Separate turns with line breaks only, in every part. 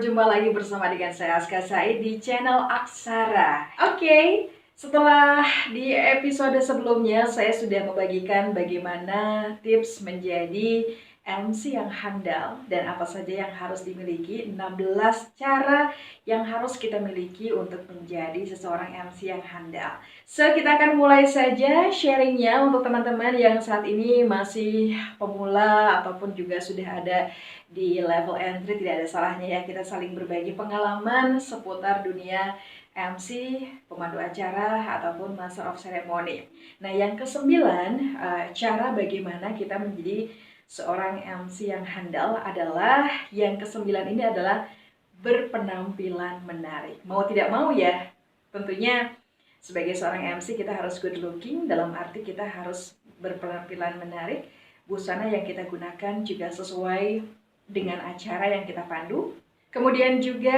berjumpa lagi bersama dengan saya Aska Said di channel Aksara. Oke, setelah di episode sebelumnya saya sudah membagikan bagaimana tips menjadi MC yang handal dan apa saja yang harus dimiliki, 16 cara yang harus kita miliki untuk menjadi seseorang MC yang handal. So, kita akan mulai saja sharingnya untuk teman-teman yang saat ini masih pemula ataupun juga sudah ada di level entry. Tidak ada salahnya ya kita saling berbagi pengalaman seputar dunia MC, pemandu acara, ataupun Master of Ceremony. Nah, yang kesembilan, cara bagaimana kita menjadi seorang MC yang handal adalah, yang kesembilan ini adalah berpenampilan menarik. Mau tidak mau ya, tentunya sebagai seorang MC kita harus good looking, dalam arti kita harus berpenampilan menarik. Busana yang kita gunakan juga sesuai dengan acara yang kita pandu. Kemudian juga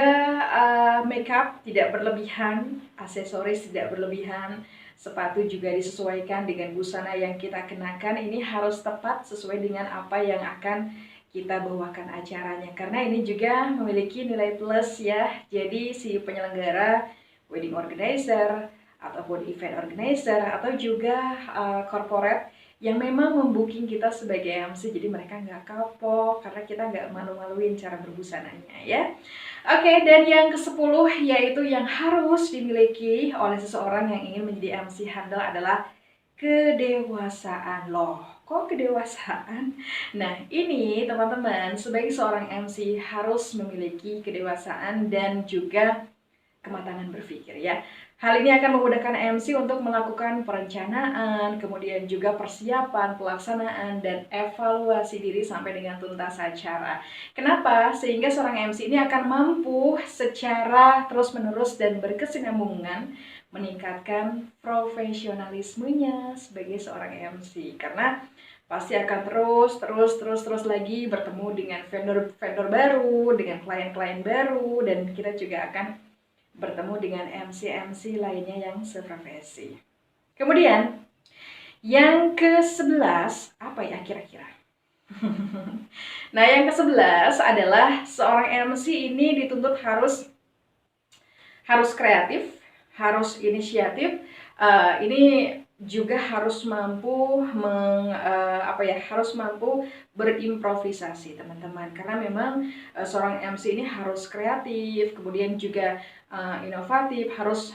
makeup tidak berlebihan, aksesoris tidak berlebihan, sepatu juga disesuaikan dengan busana yang kita kenakan. Ini harus tepat sesuai dengan apa yang akan kita bawakan acaranya, karena ini juga memiliki nilai plus ya. Jadi si penyelenggara, wedding organizer, ataupun event organizer, atau juga corporate yang memang membooking kita sebagai MC, jadi mereka nggak kapok karena kita nggak malu-maluin cara berbusananya ya. Oke, dan yang ke-10 yaitu yang harus dimiliki oleh seseorang yang ingin menjadi MC handal adalah kedewasaan. Loh, kok kedewasaan? Nah, ini teman-teman, sebagai seorang MC harus memiliki kedewasaan dan juga kematangan berpikir ya. Hal ini akan memudahkan MC untuk melakukan perencanaan, kemudian juga persiapan, pelaksanaan, dan evaluasi diri sampai dengan tuntas acara. Kenapa? Sehingga seorang MC ini akan mampu secara terus-menerus dan berkesinambungan meningkatkan profesionalismenya sebagai seorang MC. Karena pasti akan terus lagi bertemu dengan vendor baru, dengan klien-klien baru, dan kita juga akan bertemu dengan MC-MC lainnya yang seprofesi. Kemudian, yang ke-11, apa ya kira-kira? Nah, yang ke-11 adalah seorang MC ini dituntut harus kreatif, harus inisiatif. Ini juga harus mampu harus mampu berimprovisasi teman-teman, karena memang seorang MC ini harus kreatif, kemudian juga inovatif, harus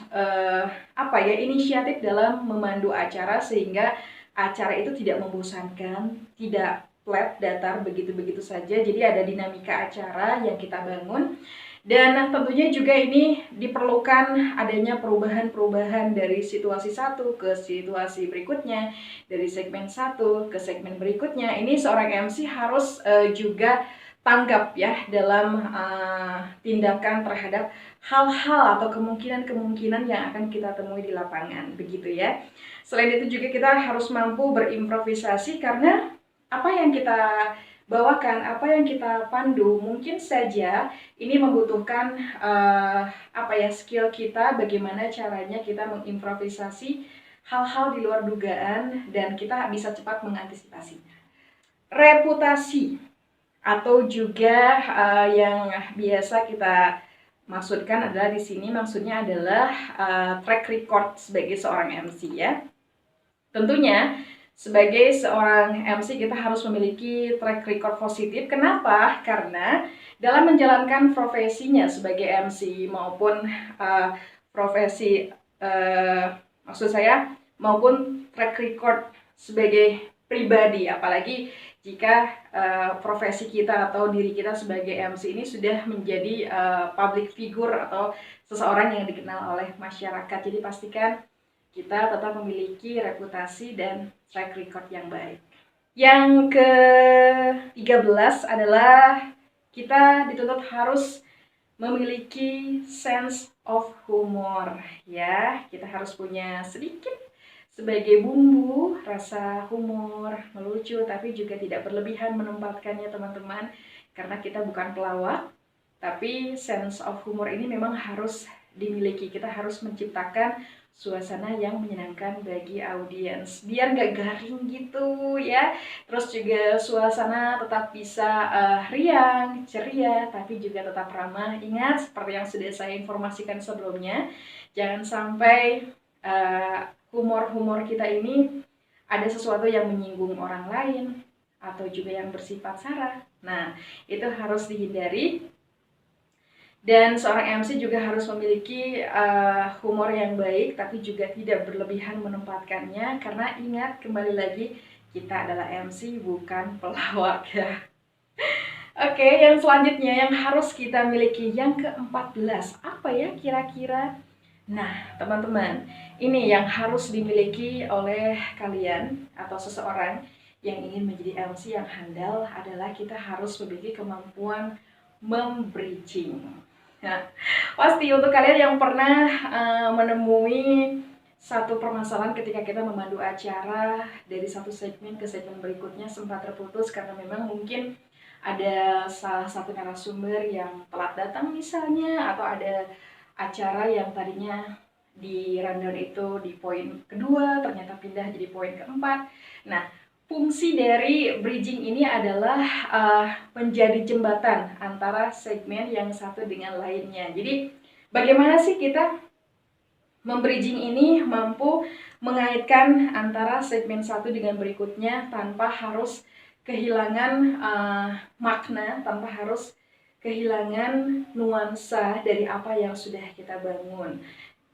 inisiatif dalam memandu acara sehingga acara itu tidak membosankan, tidak flat datar begitu-begitu saja. Jadi ada dinamika acara yang kita bangun. Dan tentunya juga ini diperlukan adanya perubahan-perubahan dari situasi satu ke situasi berikutnya, dari segmen satu ke segmen berikutnya. Ini seorang MC harus juga tanggap ya dalam tindakan terhadap hal-hal atau kemungkinan-kemungkinan yang akan kita temui di lapangan, begitu ya. Selain itu juga kita harus mampu berimprovisasi, karena apa yang kita bawakan, apa yang kita pandu, mungkin saja ini membutuhkan skill kita, bagaimana caranya kita mengimprovisasi hal-hal di luar dugaan dan kita bisa cepat mengantisipasinya. Reputasi atau juga yang biasa kita maksudkan adalah di sini maksudnya adalah track record sebagai seorang MC ya. Tentunya sebagai seorang MC kita harus memiliki track record positif. Kenapa? Karena dalam menjalankan profesinya sebagai MC maupun maupun track record sebagai pribadi, apalagi jika profesi kita atau diri kita sebagai MC ini sudah menjadi public figure atau seseorang yang dikenal oleh masyarakat. Jadi pastikan kita tetap memiliki reputasi dan track record yang baik. Yang ke-13 adalah kita dituntut harus memiliki sense of humor ya. Kita harus punya sedikit sebagai bumbu rasa humor, melucu, tapi juga tidak berlebihan menempatkannya teman-teman, karena kita bukan pelawak. Tapi sense of humor ini memang harus dimiliki. Kita harus menciptakan suasana yang menyenangkan bagi audiens, biar nggak garing gitu ya. Terus juga suasana tetap bisa riang, ceria, tapi juga tetap ramah. Ingat, seperti yang sudah saya informasikan sebelumnya, jangan sampai humor-humor kita ini ada sesuatu yang menyinggung orang lain atau juga yang bersifat sara. Nah, itu harus dihindari. Dan seorang MC juga harus memiliki humor yang baik, tapi juga tidak berlebihan menempatkannya. Karena ingat, kembali lagi, kita adalah MC, bukan pelawak ya. Oke, yang selanjutnya yang harus kita miliki, yang ke-14. Apa ya kira-kira? Nah, teman-teman, ini yang harus dimiliki oleh kalian atau seseorang yang ingin menjadi MC yang handal adalah kita harus memiliki kemampuan membridging. Nah, pasti untuk kalian yang pernah menemui satu permasalahan ketika kita memandu acara dari satu segmen ke segmen berikutnya sempat terputus karena memang mungkin ada salah satu narasumber yang telat datang misalnya, atau ada acara yang tadinya di rundown itu di poin kedua ternyata pindah jadi poin keempat. Nah, fungsi dari bridging ini adalah menjadi jembatan antara segmen yang satu dengan lainnya. Jadi bagaimana sih kita membridging ini mampu mengaitkan antara segmen satu dengan berikutnya tanpa harus kehilangan makna, tanpa harus kehilangan nuansa dari apa yang sudah kita bangun.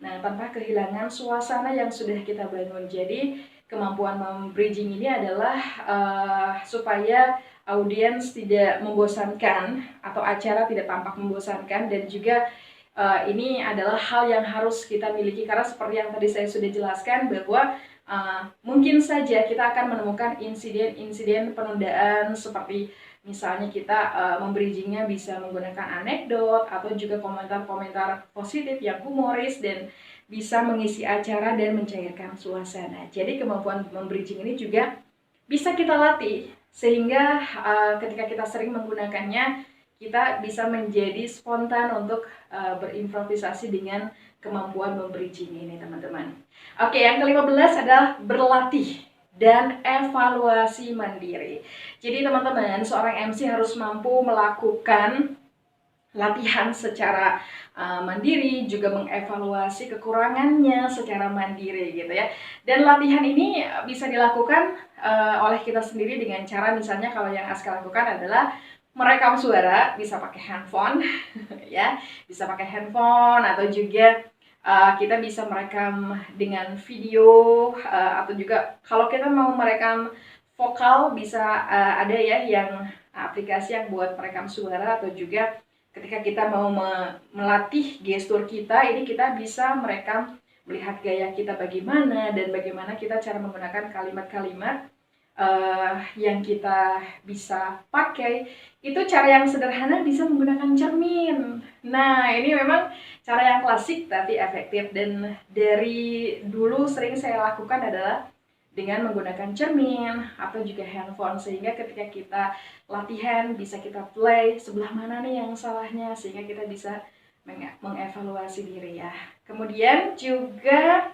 Nah, tanpa kehilangan suasana yang sudah kita bangun. Jadi kemampuan membridging ini adalah supaya audiens tidak membosankan atau acara tidak tampak membosankan, dan juga ini adalah hal yang harus kita miliki karena seperti yang tadi saya sudah jelaskan bahwa mungkin saja kita akan menemukan insiden-insiden penundaan, seperti misalnya kita membridgingnya bisa menggunakan anekdot atau juga komentar-komentar positif yang humoris dan bisa mengisi acara dan mencairkan suasana. Jadi kemampuan membridging ini juga bisa kita latih sehingga ketika kita sering menggunakannya, kita bisa menjadi spontan untuk berimprovisasi dengan kemampuan membridging ini, teman-teman. Oke, yang ke-15 adalah berlatih dan evaluasi mandiri. Jadi teman-teman, seorang MC harus mampu melakukan latihan secara mandiri, juga mengevaluasi kekurangannya secara mandiri gitu ya. Dan latihan ini bisa dilakukan oleh kita sendiri dengan cara, misalnya kalau yang Aska lakukan adalah merekam suara, bisa pakai handphone ya, bisa pakai handphone, atau juga kita bisa merekam dengan video, atau juga kalau kita mau merekam vokal bisa ada ya yang aplikasi yang buat merekam suara, atau juga ketika kita mau melatih gestur kita, ini kita bisa merekam, melihat gaya kita bagaimana dan bagaimana kita cara menggunakan kalimat-kalimat yang kita bisa pakai. Itu cara yang sederhana, bisa menggunakan cermin. Nah, ini memang cara yang klasik tapi efektif, dan dari dulu sering saya lakukan adalah dengan menggunakan cermin atau juga handphone, sehingga ketika kita latihan bisa kita play sebelah mana nih yang salahnya, sehingga kita bisa mengevaluasi diri ya. Kemudian juga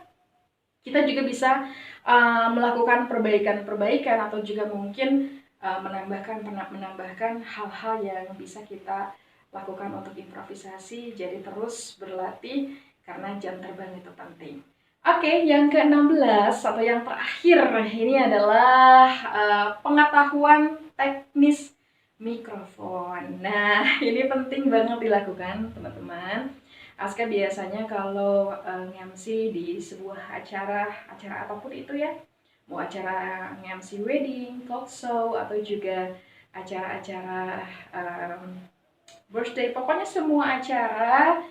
kita juga bisa melakukan perbaikan-perbaikan atau juga mungkin menambahkan hal-hal yang bisa kita lakukan untuk improvisasi. Jadi terus berlatih karena jam terbang itu penting. Oke, yang ke-16 atau yang terakhir ini adalah pengetahuan teknis mikrofon. Nah, ini penting banget dilakukan, teman-teman. Aska biasanya kalau nge-MC di sebuah acara apapun itu ya, mau acara nge-MC wedding, talk show, atau juga acara-acara birthday, pokoknya semua acara,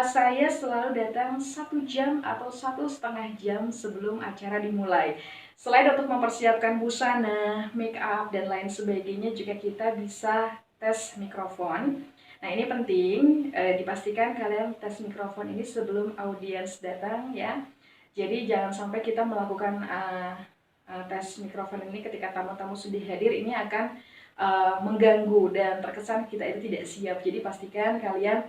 saya selalu datang 1 jam atau 1,5 jam sebelum acara dimulai. Selain untuk mempersiapkan busana, make up, dan lain sebagainya, juga kita bisa tes mikrofon. Nah, ini penting, dipastikan kalian tes mikrofon ini sebelum audiens datang ya. Jadi jangan sampai kita melakukan tes mikrofon ini ketika tamu-tamu sudah hadir, ini akan mengganggu dan terkesan kita itu tidak siap. Jadi pastikan kalian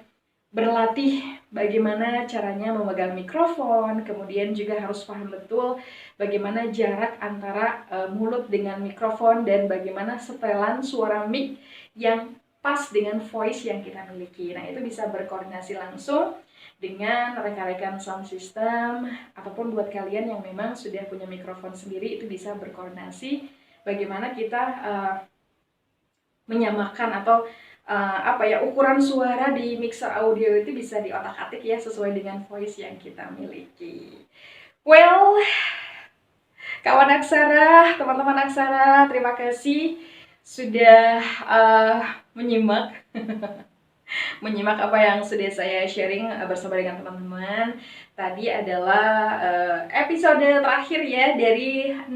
berlatih bagaimana caranya memegang mikrofon, kemudian juga harus paham betul bagaimana jarak antara mulut dengan mikrofon dan bagaimana setelan suara mic yang pas dengan voice yang kita miliki. Nah, itu bisa berkoordinasi langsung dengan rekan-rekan sound system, ataupun buat kalian yang memang sudah punya mikrofon sendiri, itu bisa berkoordinasi bagaimana kita menyamakan atau ukuran suara di mixer audio itu bisa diotak-atik ya sesuai dengan voice yang kita miliki. Well, kawan Aksara, teman-teman Aksara, terima kasih sudah menyimak apa yang sudah saya sharing bersama dengan teman-teman. Tadi adalah episode terakhir ya dari 16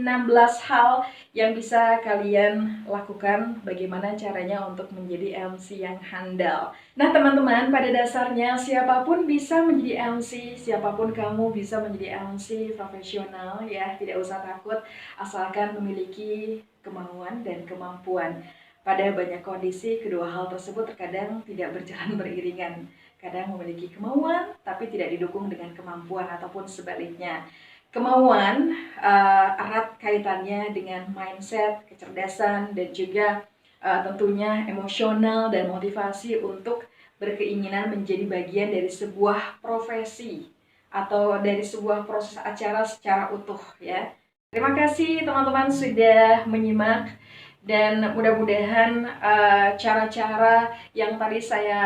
hal yang bisa kalian lakukan bagaimana caranya untuk menjadi MC yang handal. Nah teman-teman, pada dasarnya siapapun bisa menjadi MC, siapapun kamu bisa menjadi MC profesional ya, tidak usah takut asalkan memiliki kemauan dan kemampuan. Pada banyak kondisi, kedua hal tersebut terkadang tidak berjalan beriringan. Kadang memiliki kemauan, tapi tidak didukung dengan kemampuan ataupun sebaliknya. Kemauan erat kaitannya dengan mindset, kecerdasan, dan juga tentunya emosional dan motivasi untuk berkeinginan menjadi bagian dari sebuah profesi atau dari sebuah proses acara secara utuh ya. Terima kasih teman-teman sudah menyimak. Dan mudah-mudahan cara-cara yang tadi saya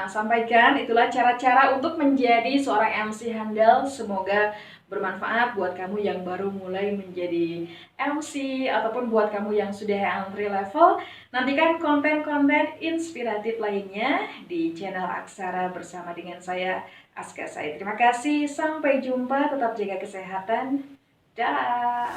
sampaikan itulah cara-cara untuk menjadi seorang MC handal. Semoga bermanfaat buat kamu yang baru mulai menjadi MC ataupun buat kamu yang sudah entry level. Nantikan konten-konten inspiratif lainnya di channel Aksara bersama dengan saya, Aska Said. Terima kasih, sampai jumpa, tetap jaga kesehatan. Dah.